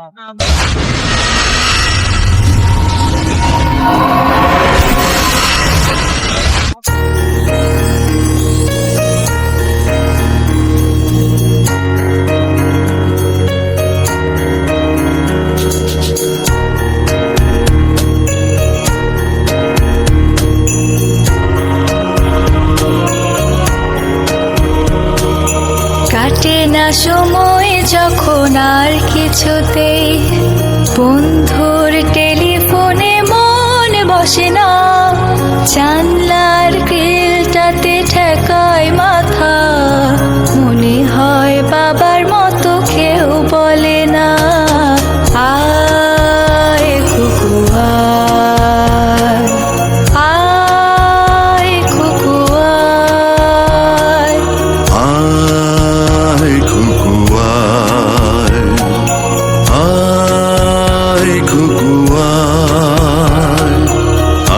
কাটে না সময় যখন আর কিছুতেই বন্ধুর টেলিফোনে মন বসে না, জানলার গ্রিলটাতে ঠেকায় মাথা, মনে হয় বাবার মতো কেউ বলে না, আয় কুকু আয়, আয় কুকু আয়, আয় কুকু আয়, আয় কুকু আয়,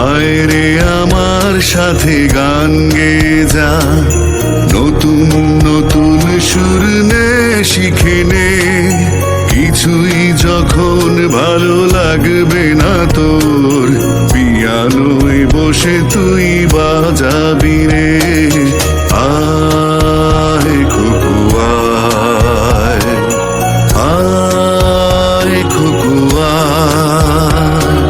আয় রে আমার সাথে গান গেয়ে যা, নতুন নতুন সুর নে শিখে নে, কিছুই যখন ভালো লাগবে না তোর, পিয়ানোয় বসে তুই বাজাবি রে, আয় কুকু আয়, আয় কুকু আয়,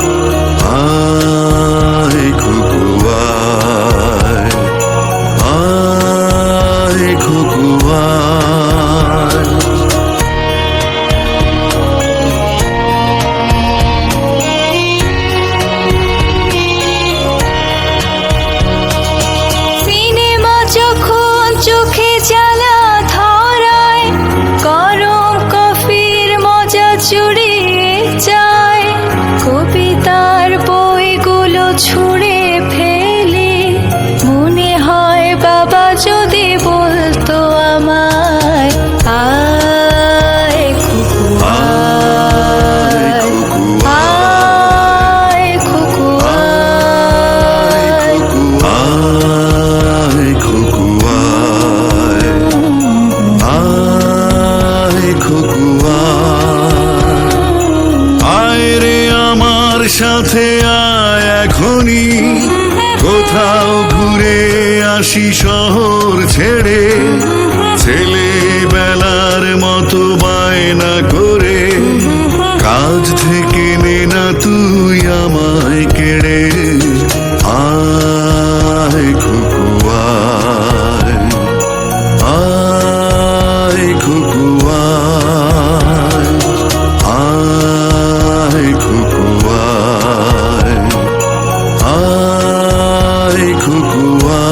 আয় কুকু আয়, আয় কুকু আয়। সিনেমা যখন চোখে জ্বালা ধরায়, গরম কফির মজা চুরিয়ে যায়, কবিতার বইগুলো ছুঁড়ে ফেলি, মনে হয় বাবা যদি বলতো আমায়, আয় কুকু আয়, আয় কুকু আয়, আয় কুকু আয়, আয় কুকু আয়, আয় রে আমার সাথে আয় এখনই, কোথাও ঘুরে আসি শহর ছেড়ে, ছেলেবেলার মতো বায়না করে, কাজ থেকে নে না তুই আমায় কেড়ে, আয় কুকু আয়, আয় কুকু আয়, আয় কুকু আয়, আয় কুকু আয়।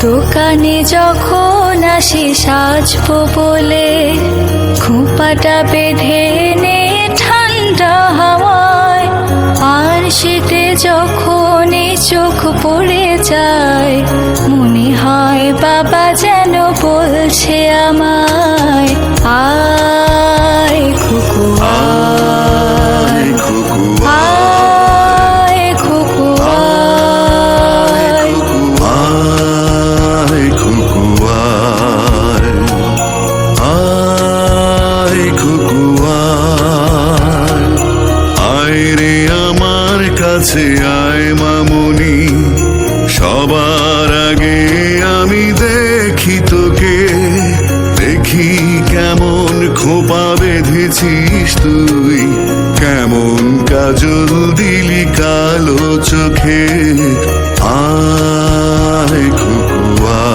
দোকানে যখন আসি সাজবো বলে, খোঁপাটা বেঁধে নে ঠান্ডা হাওয়ায়, আর শীতে যখন এই চোখ পড়ে যায়, মনে হয় বাবা যেন বলছে আমায়, আয় কুকু আয়, আয় কুকু আয়, আয় কুকু আয়, আয় কুকু আয়, আয় রে আমার কাছে আয় মামুনি, সবার আগে আমি দেখি তোকে, দেখি কেমন খোপা বেঁধেছিস তুই, কেমন কাজল দিলি কালো চোখে, আয় কুকু আয়।